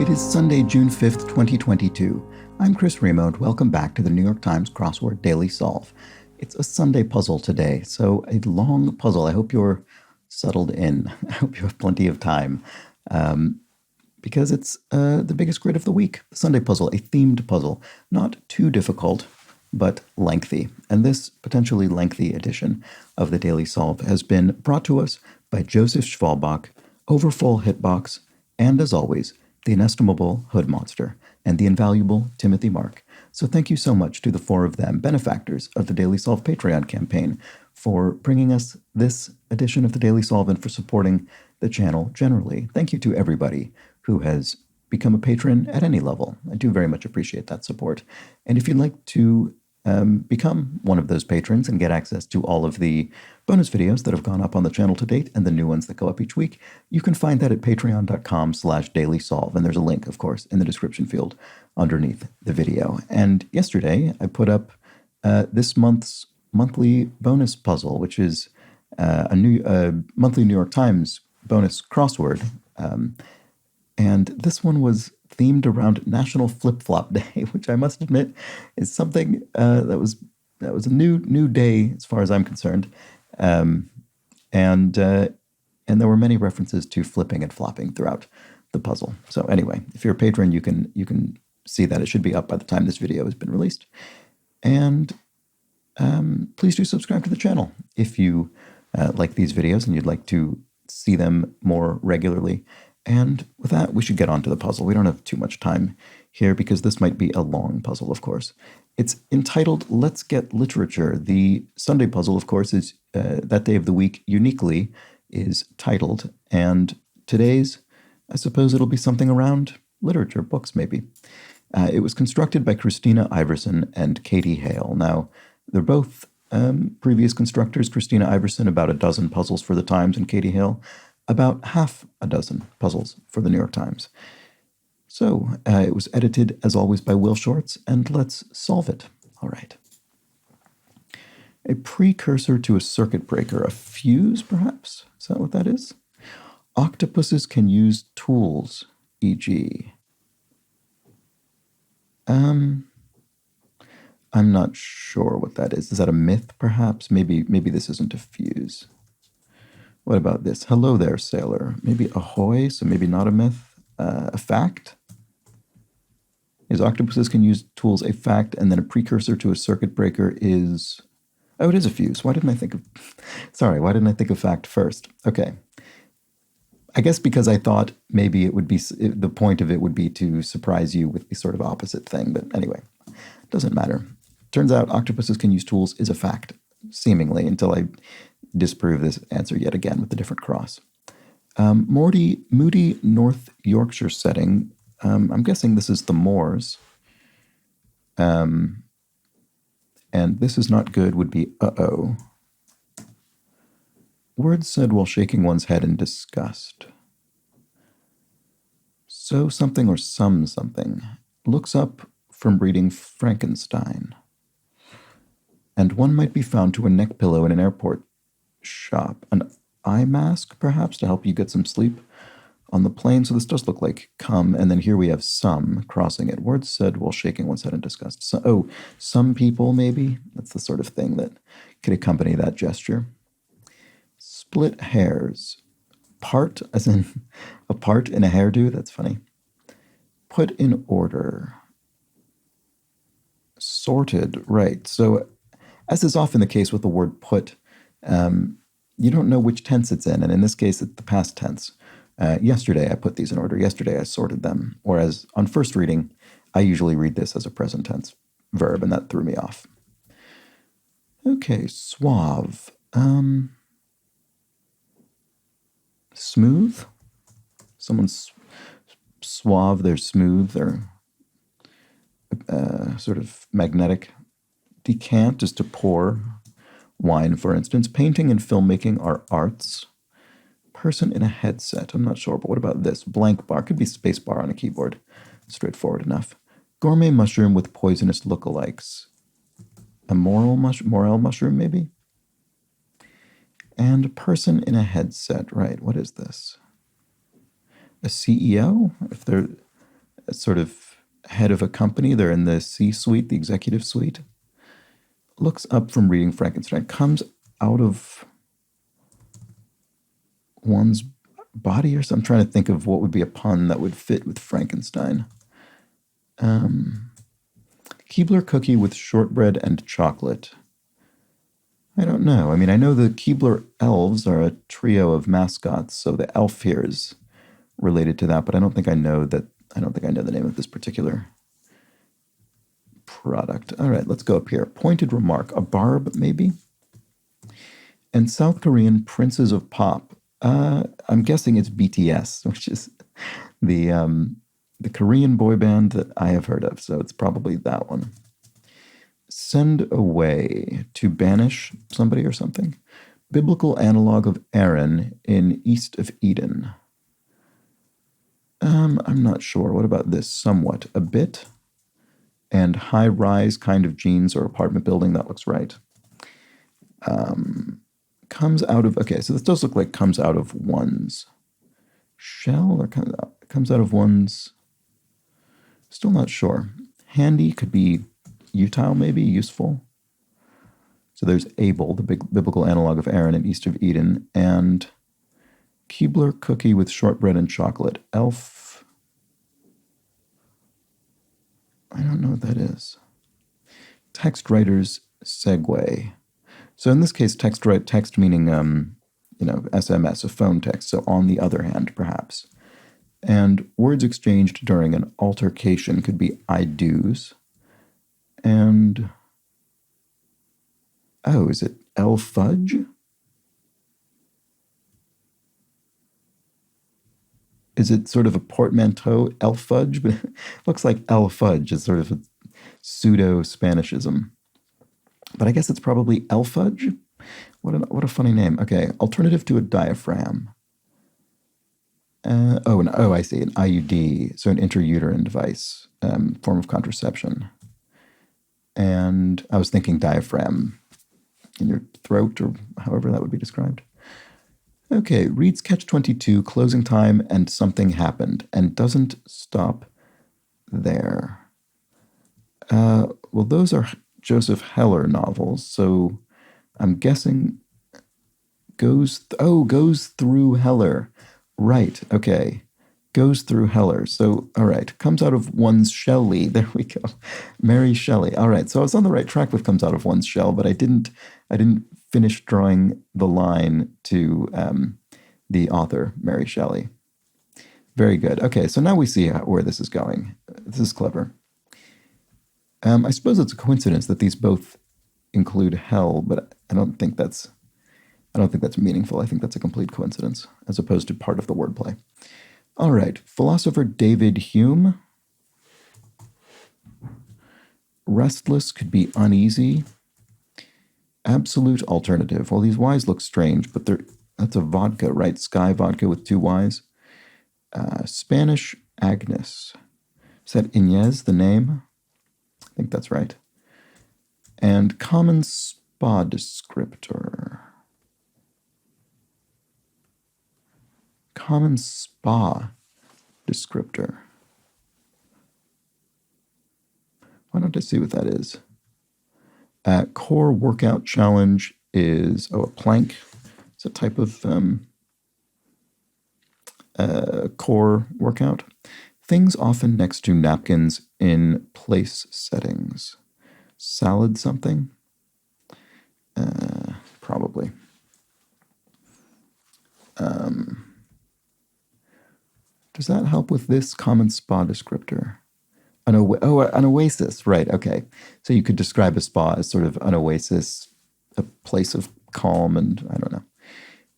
It is Sunday, June 5th, 2022. I'm Chris Remo, and welcome back to the New York Times Crossword Daily Solve. It's a Sunday puzzle today, so a long puzzle. I hope you're settled in. I hope you have plenty of time, because it's the biggest grid of the week. The Sunday puzzle, a themed puzzle. Not too difficult, but lengthy. And this potentially lengthy edition of the Daily Solve has been brought to us by Joseph Schwalbach, Overfull Hitbox, and as always, the inestimable Hood Monster, and the invaluable Timothy Mark. So thank you so much to the four of them, benefactors of the Daily Solve Patreon campaign, for bringing us this edition of the Daily Solve and for supporting the channel generally. Thank you to everybody who has become a patron at any level. I do very much appreciate that support. And if you'd like to become one of those patrons and get access to all of the bonus videos that have gone up on the channel to date and the new ones that go up each week, you can find that at patreon.com/dailysolve. And there's a link, of course, in the description field underneath the video. And yesterday I put up this month's monthly bonus puzzle, which is a new monthly New York Times bonus crossword. And this one was themed around National Flip-Flop Day, which I must admit is something that was a new day as far as I'm concerned. And there were many references to flipping and flopping throughout the puzzle. So anyway, if you're a patron, you can see that. It should be up by the time this video has been released. And please do subscribe to the channel if you like these videos and you'd like to see them more regularly. And with that, we should get on to the puzzle. We don't have too much time here because this might be a long puzzle, of course. It's entitled Let's Get Literature. The Sunday puzzle, of course, is that day of the week uniquely is titled. And today's, I suppose it'll be something around literature, books maybe. It was constructed by Christina Iverson and Katie Hale. Now, they're both previous constructors. Christina Iverson, about a dozen puzzles for the Times, and Katie Hale, about half a dozen puzzles for the New York Times. So it was edited, as always, by Will Shorts, and let's solve it. All right. A precursor to a circuit breaker, a fuse, perhaps? Is that what that is? Octopuses can use tools, e.g. I'm not sure what that is. Is that a myth, perhaps? Maybe this isn't a fuse. What about this? Hello there, sailor. Maybe ahoy, so maybe not a myth. A fact? Is octopuses can use tools a fact, and then a precursor to a circuit breaker is... Oh, it is a fuse. Why didn't I think of... Sorry, why didn't I think of fact first? Okay. I guess because I thought maybe it would be... The point of it would be to surprise you with the sort of opposite thing, but anyway, doesn't matter. Turns out octopuses can use tools is a fact, seemingly, until I disprove this answer yet again with a different cross. Moody North Yorkshire setting. I'm guessing this is the moors. And this is not good would be uh-oh. Words said while shaking one's head in disgust. So something or some something. Looks up from reading Frankenstein. And one might be found to a neck pillow in an airport shop. An eye mask, perhaps, to help you get some sleep on the plane. So this does look like come, and then here we have some crossing it. Words said while shaking one's head in disgust. So, some people, maybe? That's the sort of thing that could accompany that gesture. Split hairs. Part, as in a part in a hairdo. That's funny. Put in order. Sorted, right. So, as is often the case with the word put, you don't know which tense it's in, and in this case, it's the past tense. Yesterday, I put these in order. Yesterday, I sorted them. Whereas on first reading, I usually read this as a present tense verb, and that threw me off. Okay, suave. Smooth? Someone's suave, they're smooth, they're sort of magnetic. Decant is to pour wine, for instance. Painting and filmmaking are arts. Person in a headset. I'm not sure, but what about this? Blank bar. Could be space bar on a keyboard. Straightforward enough. Gourmet mushroom with poisonous lookalikes. A morel mushroom, maybe? And person in a headset. Right, what is this? A CEO? If they're sort of head of a company. They're in the C-suite, the executive suite. Looks up from reading Frankenstein. Comes out of one's body or something. I'm trying to think of what would be a pun that would fit with Frankenstein. Keebler cookie with shortbread and chocolate. I don't know. I mean, I know the Keebler elves are a trio of mascots, so the elf here is related to that, but I don't think I know the name of this particular product. All right, let's go up here. Pointed remark. A barb, maybe? And South Korean Princes of Pop. I'm guessing it's BTS, which is the Korean boy band that I have heard of, so it's probably that one. Send away, to banish somebody or something. Biblical analog of Aaron in East of Eden. I'm not sure. What about this? Somewhat. A bit. And high-rise kind of jeans or apartment building. That looks right. Comes out of... Okay, so this does look like comes out of one's shell or comes out of one's... Still not sure. Handy could be utile, maybe, useful. So there's Abel, the big biblical analog of Aaron in East of Eden, and Keebler cookie with shortbread and chocolate. Elf. I don't know what that is. Text writer's segue. So in this case, text meaning, SMS, a phone text. So on the other hand, perhaps. And words exchanged during an altercation could be I do's. And, is it El Fudge? Is it sort of a portmanteau, El Fudge? But it looks like El Fudge is sort of a pseudo-Spanishism. But I guess it's probably El Fudge? What a funny name. Okay, alternative to a diaphragm. I see, an IUD, so an intrauterine device, form of contraception. And I was thinking diaphragm in your throat, or however that would be described. Okay, reads Catch-22, closing time, and something happened, and doesn't stop there. Well, those are Joseph Heller novels, so I'm guessing goes through Heller. Right, okay. Goes through Heller. So, all right. Comes out of one's Shelley. There we go. Mary Shelley. All right. So I was on the right track with comes out of one's shell, but I didn't finish drawing the line to the author, Mary Shelley. Very good. Okay. So now we see where this is going. This is clever. I suppose it's a coincidence that these both include hell, but I don't think that's meaningful. I think that's a complete coincidence, as opposed to part of the wordplay. All right, philosopher David Hume. Restless could be uneasy. Absolute alternative. Well, these Y's look strange, but that's a vodka, right? Sky vodka with two Y's. Spanish Agnes. Is that Inez, the name? I think that's right. And common spa descriptor. Common spa descriptor. Why don't I see what that is? Core workout challenge is, a plank. It's a type of core workout. Things often next to napkins in place settings. Salad something? Probably. Does that help with this common spa descriptor? An oasis, right, okay. So you could describe a spa as sort of an oasis, a place of calm, and I don't know.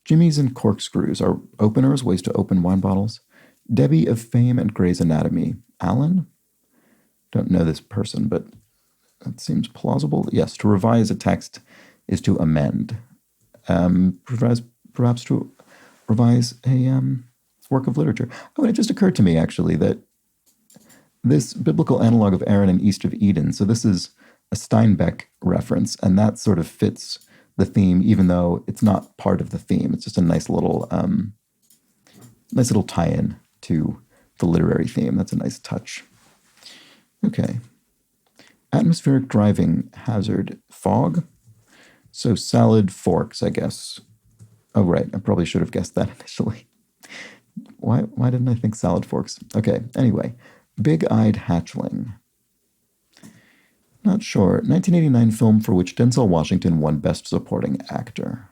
Jimmies and corkscrews are openers, ways to open wine bottles. Debbie of Fame and Grey's Anatomy. Alan? Don't know this person, but that seems plausible. Yes, to revise a text is to amend. Perhaps to revise a work of literature. Oh, and it just occurred to me, actually, that this biblical analog of Aaron in East of Eden, so this is a Steinbeck reference, and that sort of fits the theme, even though it's not part of the theme. It's just a nice little tie-in to the literary theme. That's a nice touch. Okay. Atmospheric driving hazard. Fog. So salad forks, I guess. Oh, right. I probably should have guessed that initially. Why didn't I think salad forks? Okay. Anyway. Big-eyed hatchling. Not sure. 1989 film for which Denzel Washington won Best Supporting Actor.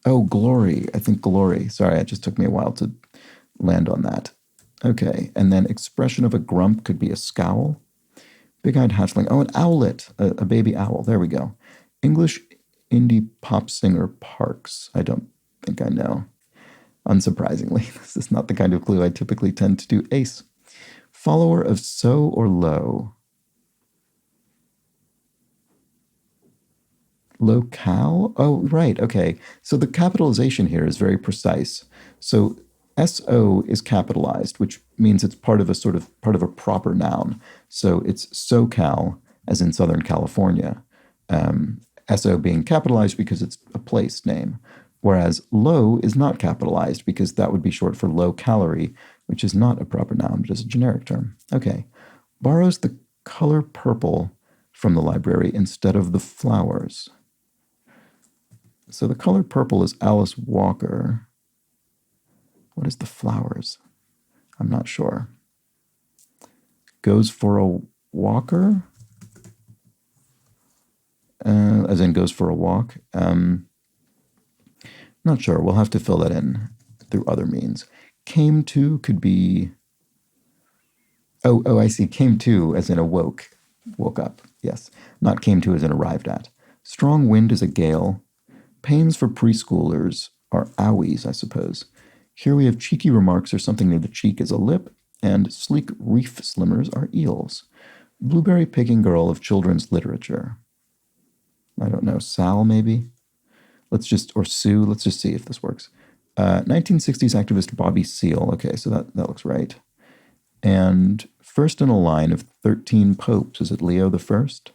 Oh, Glory. I think Glory. Sorry, it just took me a while to land on that. Okay, and then expression of a grump could be a scowl. Big-eyed hatchling. Oh, an owlet. A baby owl. There we go. English indie pop singer Parks. I don't think I know. Unsurprisingly, this is not the kind of clue I typically tend to do. Ace. Follower of so or low. Locale? Oh, right. Okay. So the capitalization here is very precise. So SO is capitalized, which means it's part of a proper noun. So it's SoCal, as in Southern California. SO being capitalized because it's a place name. Whereas low is not capitalized because that would be short for low calorie, which is not a proper noun, but is a generic term. Okay. Borrows the color purple from the library instead of the flowers. So the color purple is Alice Walker. What is the flowers? I'm not sure. Goes for a walker? As in goes for a walk? Not sure. We'll have to fill that in through other means. Came to could be... Oh, I see. Came to as in awoke. Woke up. Yes. Not came to as in arrived at. Strong wind is a gale. Pains for preschoolers are owies, I suppose. Here we have cheeky remarks or something near the cheek is a lip, and sleek reef slimmers are eels. Blueberry picking girl of children's literature. I don't know, Sal maybe? Or Sue, let's just see if this works. 1960s activist Bobby Seale. Okay, so that looks right. And first in a line of 13 popes. Is it Leo the First?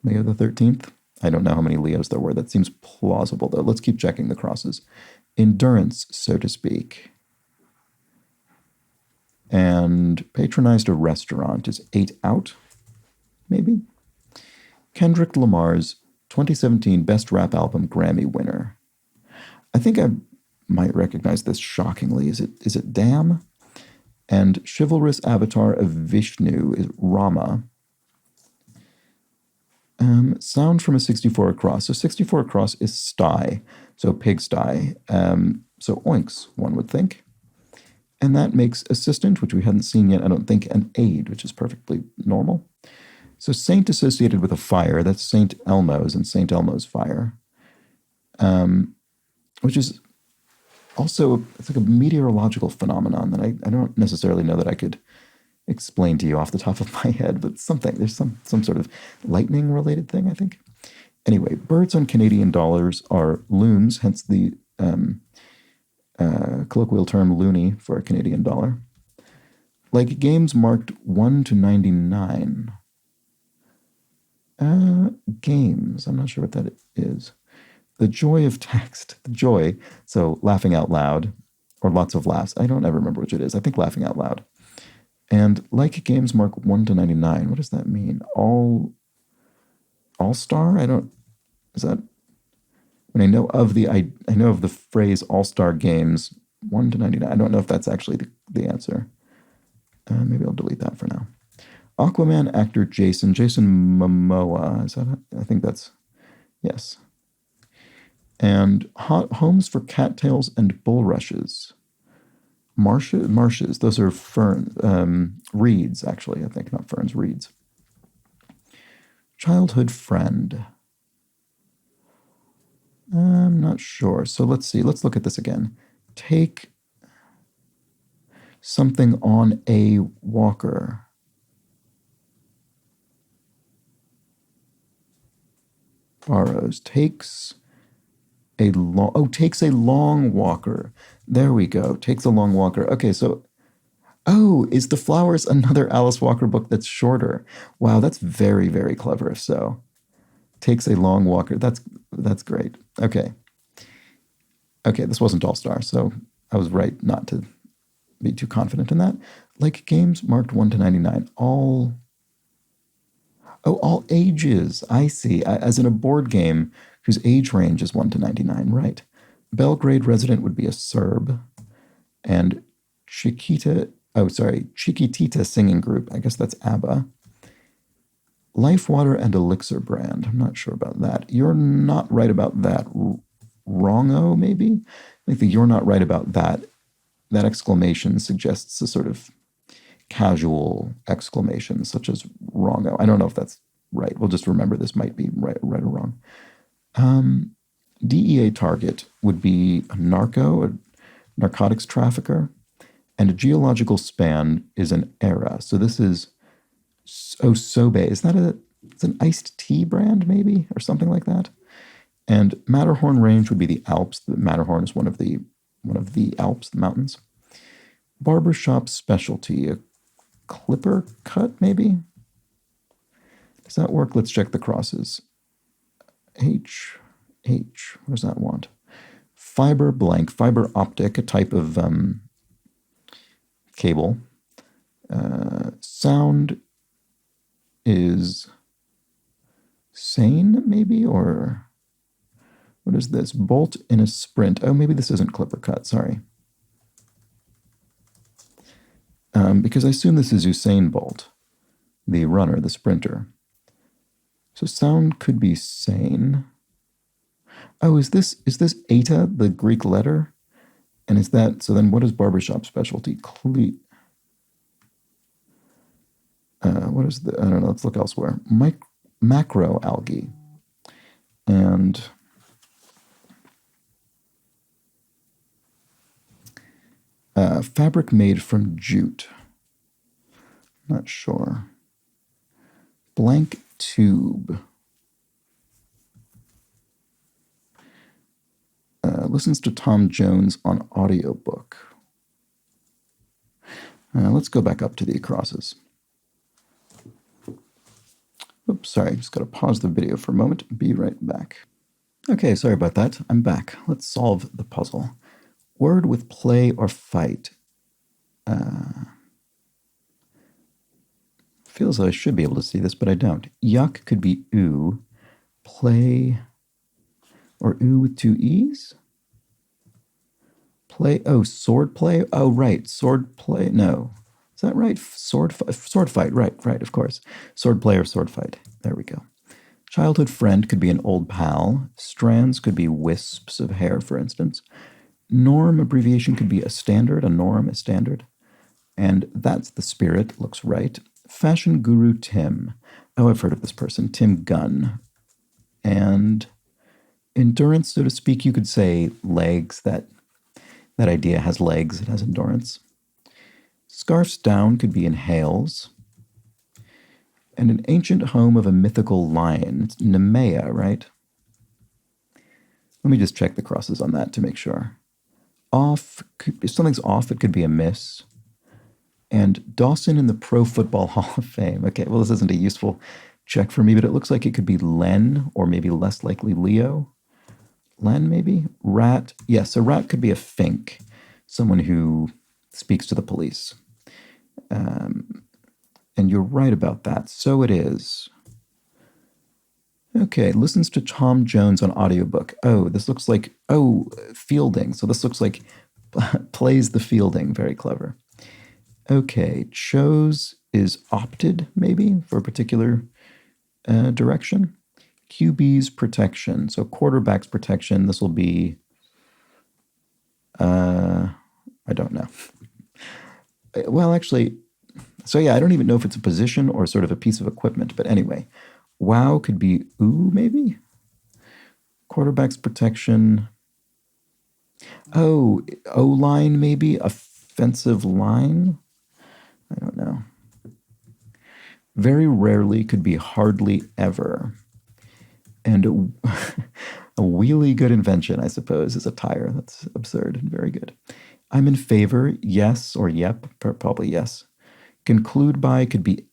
Leo the 13th? I don't know how many Leos there were. That seems plausible, though. Let's keep checking the crosses. Endurance, so to speak. And patronized a restaurant is ate out, maybe? Kendrick Lamar's 2017 Best Rap Album Grammy winner. I think I might recognize this shockingly. Is it Damn? And chivalrous avatar of Vishnu is Rama. Sound from a 64 across. So 64 across is sty, so pigsty. So oinks, one would think. And that makes assistant, which we hadn't seen yet, I don't think, and aid, which is perfectly normal. So saint associated with a fire, that's St. Elmo's and St. Elmo's fire, which is also, it's like a meteorological phenomenon that I don't necessarily know that I could explain to you off the top of my head, but there's some sort of lightning related thing, I think. Anyway, birds on Canadian dollars are loons, hence the colloquial term loony for a Canadian dollar. Like games marked 1 to 99. Games, I'm not sure what that is. The joy of text, the joy, so laughing out loud, or lots of laughs. I don't ever remember which it is. I think laughing out loud. And like games mark 1 to 99, what does that mean? All-star? Is that, when I know of the phrase all-star games, 1 to 99. I don't know if that's actually the answer. Maybe I'll delete that for now. Aquaman actor Jason Momoa, is that I think that's, yes. And homes for cattails and bulrushes. Marshes, those are reeds, actually, I think, not ferns, reeds. Childhood friend. I'm not sure. So let's see. Let's look at this again. Take something on a walker. Borrows. Takes a long walker. There we go. Takes a long walker. Okay, so Oh, is The Flowers another Alice Walker book that's shorter? Wow, that's very, very clever if so. Takes a long walker. That's great. Okay. Okay, this wasn't All Star, so I was right not to be too confident in that. Like games marked 1 to 99. All ages. I see. As in a board game whose age range is 1 to 99, right. Belgrade resident would be a Serb. And Chiquitita singing group. I guess that's ABBA. Life Water and Elixir brand. I'm not sure about that. You're not right about that. Wrongo, maybe? I think the you're not right about that. That exclamation suggests a sort of casual exclamation, such as wrongo. I don't know if that's right. We'll just remember this might be right or wrong. DEA target would be a narcotics trafficker, and a geological span is an era. So this is Sobe. Is that it's an iced tea brand maybe or something like that? And Matterhorn Range would be the Alps. The Matterhorn is one of the Alps, the mountains. Barbershop specialty, a clipper cut maybe? Does that work? Let's check the crosses. H. What does that want? Fiber optic, a type of cable. Sound is sane, maybe? Or what is this? Bolt in a sprint. Oh, maybe this isn't clipper cut, sorry. Because I assume this is Usain Bolt, the runner, the sprinter. So sound could be sane. Oh, is this eta, the Greek letter? And is that, so then what is barbershop specialty? What is I don't know, let's look elsewhere. Macro algae. And fabric made from jute. Not sure. Blank tube. Listens to Tom Jones on audiobook. Let's go back up to the crosses. Oops, sorry, just got to pause the video for a moment. Be right back. Okay, sorry about that. I'm back. Let's solve the puzzle. Word with play or fight. Feels like I should be able to see this, but I don't. Yuck could be ooh. Play, or ooh with two E's? Play, oh, sword play? Oh, right, sword play, no. Is that right? Sword fight, right, of course. Sword play or sword fight. There we go. Childhood friend could be an old pal. Strands could be wisps of hair, for instance. Norm abbreviation could be a standard, a norm, a standard. And that's the spirit, looks right. Fashion guru Tim. Oh, I've heard of this person, Tim Gunn. And endurance, so to speak, you could say legs. That idea has legs, it has endurance. Scarfs down could be inhales. And an ancient home of a mythical lion. It's Nemea, right? Let me just check the crosses on that to make sure. Off, if something's off, it could be a miss. And Dawson in the Pro Football Hall of Fame. Okay, well, this isn't a useful check for me, but it looks like it could be Len, or maybe less likely Leo. Len, maybe? Rat. Yes, a rat could be a fink, someone who speaks to the police. And you're right about that. So it is. Okay, listens to Tom Jones on audiobook. Oh, this looks like, fielding. So this looks like plays the fielding. Very clever. Okay, chose is opted, maybe, for a particular direction. QB's protection. So quarterback's protection. This will be, I don't know. Well, actually, so yeah, I don't even know if it's a position or sort of a piece of equipment. But anyway, wow could be ooh, maybe? Quarterback's protection. Oh, O-line, maybe? Offensive line? I don't know. Very rarely could be hardly ever. And a really good invention, I suppose, is a tire. That's absurd and very good. I'm in favor, yes, or yep, probably yes. Conclude by could be,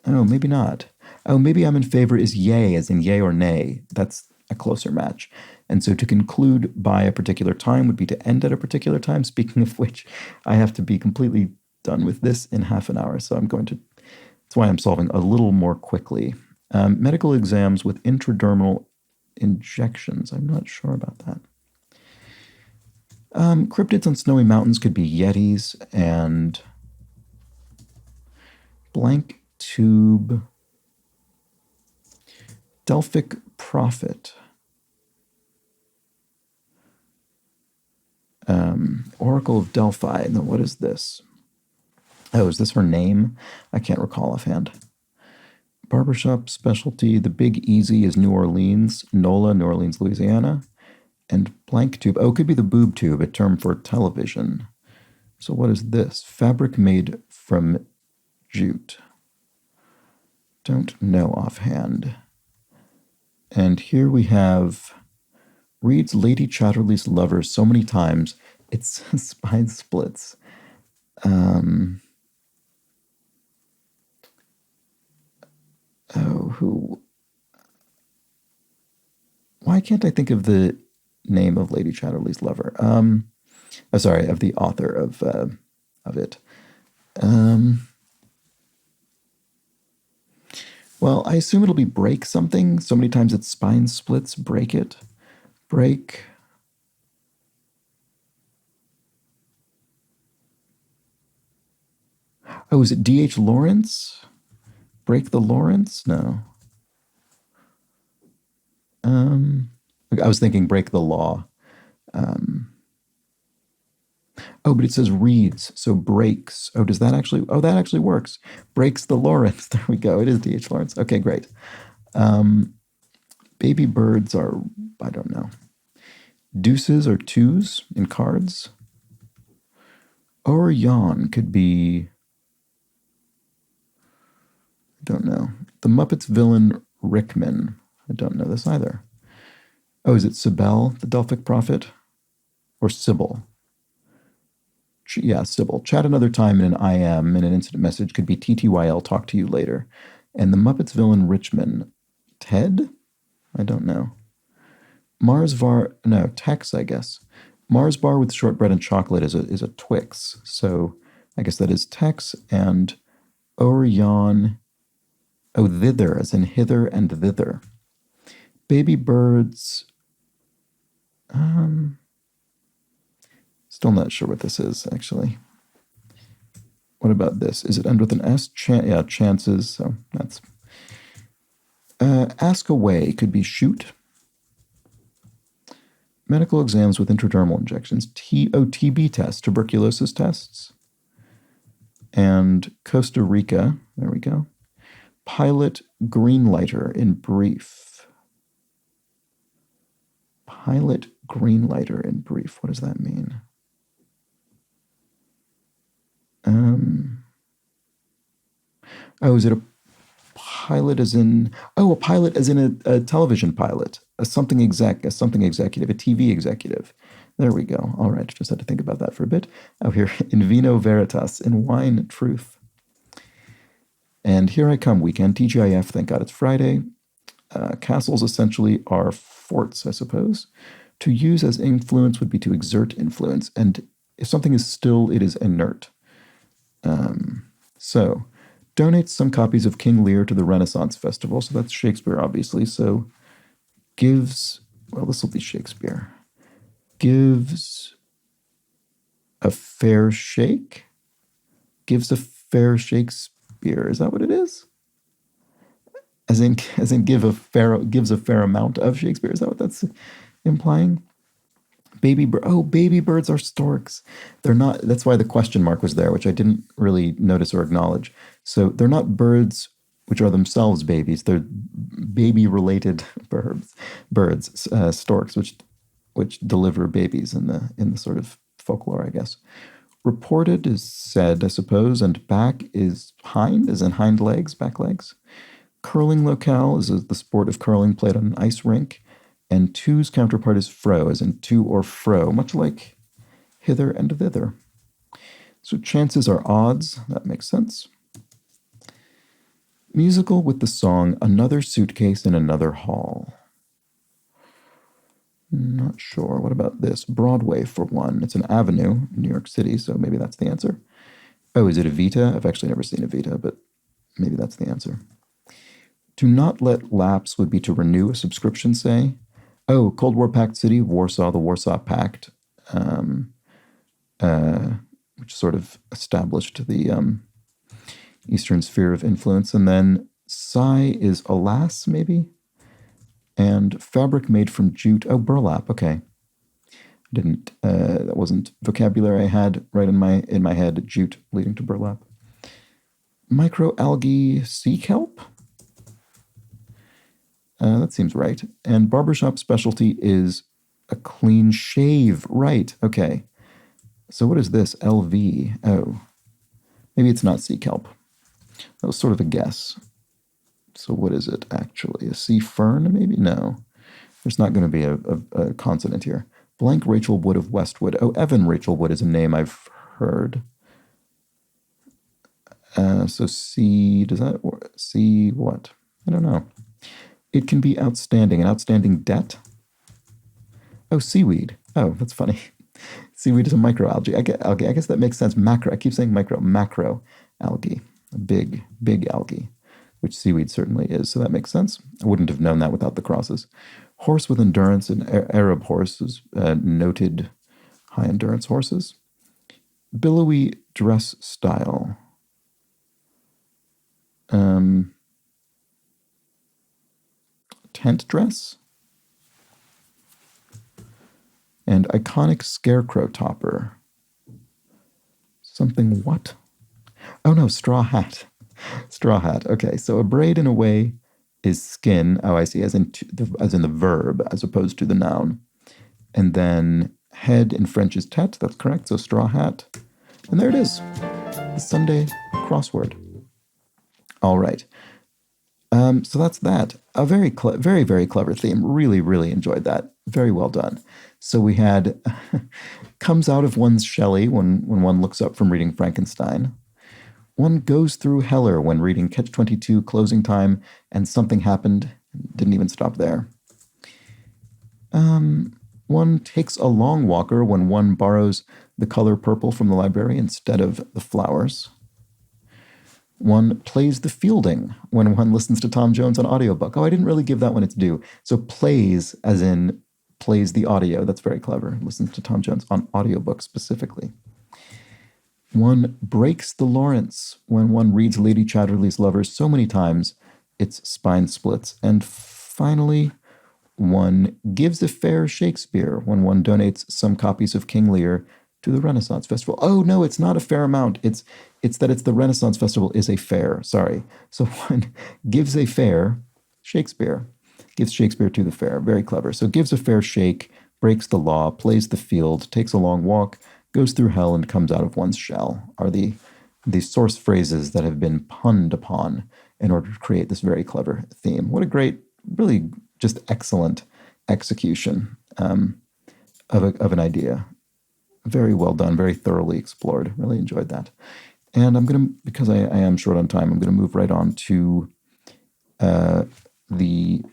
oh, maybe not. Oh, maybe I'm in favor is yay, as in yay or nay. That's a closer match. And so to conclude by a particular time would be to end at a particular time. Speaking of which, I have to be completely done with this in half an hour. So that's why I'm solving a little more quickly. Medical exams with intradermal injections. I'm not sure about that. Cryptids on snowy mountains could be yetis, and blank tube. Delphic prophet. Oracle of Delphi. Now, what is this? Oh, is this her name? I can't recall offhand. Barbershop specialty. The Big Easy is New Orleans. NOLA, New Orleans, Louisiana. And blank tube. Oh, it could be the boob tube, a term for television. So what is this? Fabric made from jute. Don't know offhand. And here we have reads Lady Chatterley's lover so many times, its spine splits. Who? Why can't I think of the name of Lady Chatterley's lover? Sorry, of the author of it. Well, I assume it'll be break something. So many times its spine splits. Break it. Break. Oh, is it D.H. Lawrence? Break the Lawrence? No. I was thinking break the law. Oh, but it says reads, so breaks. Oh, does that actually? Oh, that actually works. Breaks the Lawrence. There we go. It is D.H. Lawrence. Okay, great. Baby birds are, I don't know. Deuces or twos in cards. Or yawn could be, I don't know. The Muppets villain Rickman. I don't know this either. Oh, is it Cybele, the Delphic prophet? Or Sybil? Yeah, Sybil. Chat another time in an IM, in an instant message could be TTYL, talk to you later. And the Muppets villain Richmond. Ted? I don't know. Tex, I guess. Mars bar with shortbread and chocolate is a Twix. So I guess that is Tex. And Orion. Oh, thither, as in hither and thither. Baby birds. Still not sure what this is, actually. What about this? Is it end with an S? Yeah, chances. So that's. Ask away could be shoot. Medical exams with intradermal injections. TB tests, tuberculosis tests. And Costa Rica. There we go. Pilot greenlighter in brief. Pilot greenlighter in brief. What does that mean? Oh, is it a pilot as in, a pilot as in a television pilot, a something executive, a TV executive. There we go. All right, just had to think about that for a bit. Oh, here, in vino veritas, in wine truth. And here I come, weekend, TGIF, thank God it's Friday. Castles essentially are forts, I suppose. To use as influence would be to exert influence, and if something is still, it is inert. So, donates some copies of King Lear to the Renaissance Festival. So that's Shakespeare, obviously. So, gives, well, this will be Shakespeare. Gives a fair shake? Gives a fair Shakespeare. Is that what it is? As in gives a fair amount of Shakespeare. Is that what that's implying? Baby birds are storks. They're not, that's why the question mark was there, which I didn't really notice or acknowledge. So they're not birds which are themselves babies. They're baby-related birds, storks, which deliver babies in the sort of folklore, I guess. Reported is said, I suppose, and back is hind, as in hind legs, back legs. Curling locale is the sport of curling played on an ice rink. And to's counterpart is fro, as in to or fro, much like hither and thither. So chances are odds. That makes sense. Musical with the song Another Suitcase in Another Hall. Not sure. What about this? Broadway, for one. It's an avenue in New York City, so maybe that's the answer. Oh, is it Evita? I've actually never seen Evita, but maybe that's the answer. To not let lapse would be to renew a subscription, say. Oh, Cold War Pact City, Warsaw, the Warsaw Pact, which sort of established the Eastern sphere of influence. And then Sigh is alas, maybe? And fabric made from jute. Oh, burlap. Okay, that wasn't vocabulary I had right in my head. Jute leading to burlap. Microalgae sea kelp. That seems right. And barbershop specialty is a clean shave. Right. Okay. So what is this? LV. Oh, maybe it's not sea kelp. That was sort of a guess. So what is it actually? A sea fern? Maybe? No. There's not going to be a consonant here. Blank Rachel Wood of Westwood. Oh, Evan Rachel Wood is a name I've heard. So sea, does that work? Sea what? I don't know. It can be outstanding. An outstanding debt? Oh, seaweed. Oh, that's funny. Seaweed is a microalgae. I guess that makes sense. Macro. I keep saying macro algae. A big algae, which seaweed certainly is. So that makes sense. I wouldn't have known that without the crosses. Horse with endurance, and Arab horses, noted high endurance horses. Billowy dress style. Tent dress? And iconic scarecrow topper. Something what? Oh no, straw hat. Straw hat. Okay, so a braid in a way is skin. Oh, I see, as in the verb, as opposed to the noun. And then head in French is tête. That's correct. So straw hat. And there it is. The Sunday crossword. All right. So that's that. A very, very clever theme. Really, really enjoyed that. Very well done. So we had comes out of one's Shelley when one looks up from reading Frankenstein. One goes through Heller when reading Catch-22, Closing Time, and Something Happened. Didn't even stop there. One takes a long walker when one borrows the color purple from the library instead of the flowers. One plays the fielding when one listens to Tom Jones on audiobook. Oh, I didn't really give that one its due. So plays, as in plays the audio. That's very clever. Listens to Tom Jones on audiobook specifically. One breaks the Lawrence when one reads Lady Chatterley's Lovers so many times its spine splits. And finally, one gives a fair Shakespeare when one donates some copies of King Lear to the Renaissance Festival. Oh, no, it's not a fair amount. It's that the Renaissance Festival is a fair. Sorry. So one gives a fair Shakespeare, gives Shakespeare to the fair. Very clever. So gives a fair shake, breaks the law, plays the field, takes a long walk, goes through hell, and comes out of one's shell are the source phrases that have been punned upon in order to create this very clever theme. What a great, really just excellent execution of an idea. Very well done, very thoroughly explored. Really enjoyed that. And I'm going to, because I am short on time, I'm going to move right on to the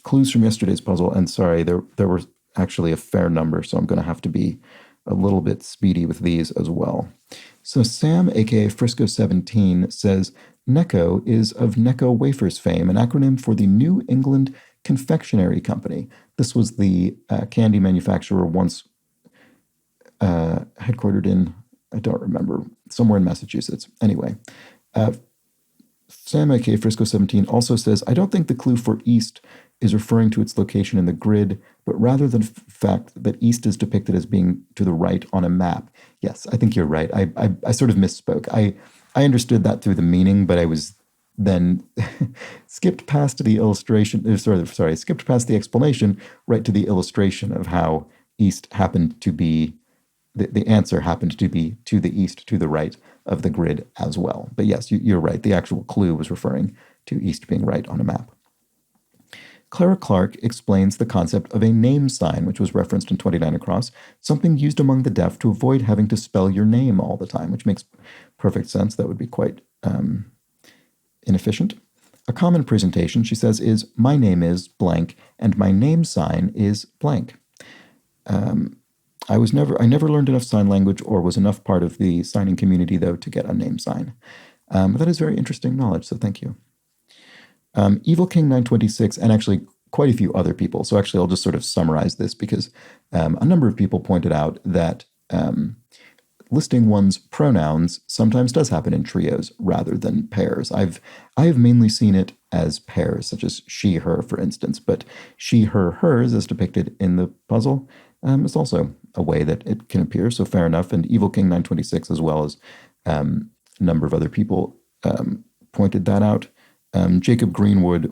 clues from yesterday's puzzle. And sorry, there were actually a fair number, so I'm going to have to be a little bit speedy with these as well. So Sam, aka Frisco17, says Necco is of Necco Wafers fame, an acronym for the New England Confectionery Company. This was the candy manufacturer once headquartered in, I don't remember, somewhere in Massachusetts. Anyway, Sam aka Frisco17 also says, I don't think the clue for east is referring to its location in the grid, but rather the fact that east is depicted as being to the right on a map. Yes, I think you're right. I sort of misspoke. I understood that through the meaning, but I was then skipped past the illustration, skipped past the explanation right to the illustration of how east happened to be, the answer happened to be to the east, to the right of the grid as well. But yes, you're right. The actual clue was referring to east being right on a map. Clara Clark explains the concept of a name sign, which was referenced in 29 Across, something used among the deaf to avoid having to spell your name all the time, which makes perfect sense. That would be quite inefficient. A common presentation, she says, is my name is blank and my name sign is blank. I never learned enough sign language or was enough part of the signing community, though, to get a name sign. But that is very interesting knowledge, so thank you. Evil King 926, and actually quite a few other people. So actually, I'll just sort of summarize this because a number of people pointed out that listing one's pronouns sometimes does happen in trios rather than pairs. I have mainly seen it as pairs, such as she, her, for instance, but she, her, hers, as depicted in the puzzle, is also a way that it can appear, so fair enough. And Evil King 926, as well as a number of other people, pointed that out. Jacob Greenwood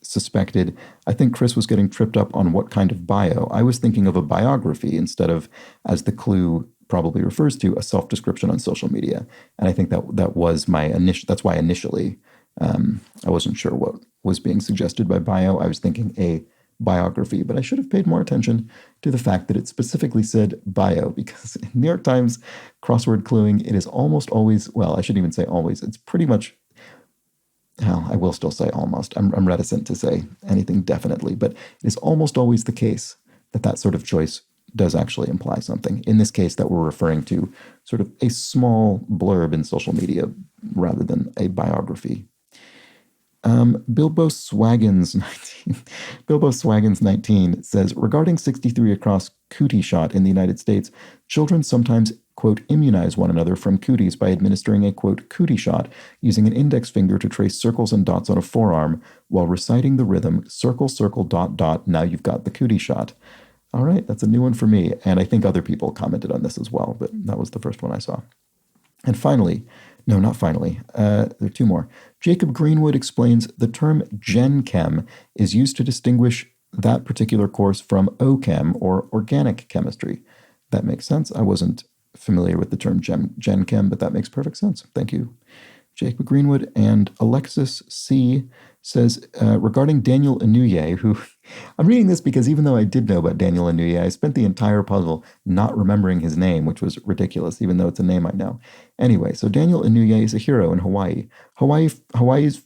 suspected, I think Chris was getting tripped up on what kind of bio. I was thinking of a biography instead of, as the clue probably refers to, a self-description on social media. And I think that was that's why initially I wasn't sure what was being suggested by bio. I was thinking a biography, but I should have paid more attention to the fact that it specifically said bio, because in New York Times crossword cluing, it is almost always, well, I shouldn't even say always, it's pretty much, well, I will still say almost. I'm reticent to say anything definitely, but it is almost always the case that sort of choice does actually imply something. In this case, that we're referring to sort of a small blurb in social media rather than a biography. Bilbo Swaggins 19 says, regarding 63 Across cootie shot in the United States, children sometimes, quote, immunize one another from cooties by administering a, quote, cootie shot using an index finger to trace circles and dots on a forearm while reciting the rhythm, circle, circle, dot, dot, now you've got the cootie shot. All right, that's a new one for me, and I think other people commented on this as well, but that was the first one I saw. And finally, no, not finally, there are two more. Jacob Greenwood explains the term Gen Chem is used to distinguish that particular course from OChem, or organic chemistry. That makes sense. I wasn't familiar with the term Gen Chem, but that makes perfect sense. Thank you, Jacob Greenwood. And Alexis C. says, regarding Daniel Inouye, who, I'm reading this because even though I did know about Daniel Inouye, I spent the entire puzzle not remembering his name, which was ridiculous, even though it's a name I know. Anyway, so Daniel Inouye is a hero in Hawaii. Hawaii's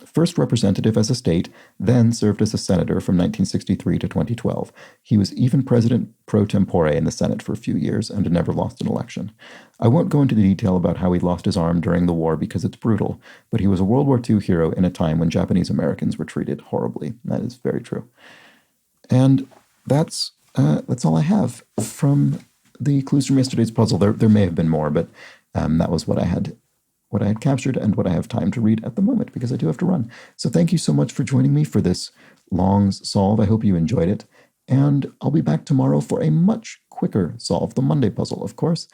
first representative as a state, then served as a senator from 1963 to 2012. He was even president pro tempore in the Senate for a few years and never lost an election. I won't go into the detail about how he lost his arm during the war because it's brutal, but he was a World War II hero in a time when Japanese Americans were treated horribly. That is very true. And that's all I have from the clues from yesterday's puzzle. There may have been more, but that was what I had captured and what I have time to read at the moment, because I do have to run. So thank you so much for joining me for this long solve. I hope you enjoyed it. And I'll be back tomorrow for a much quicker solve, the Monday puzzle, of course.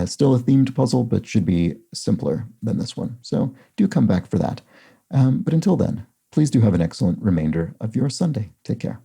Still a themed puzzle, but should be simpler than this one. So do come back for that. But until then, please do have an excellent remainder of your Sunday. Take care.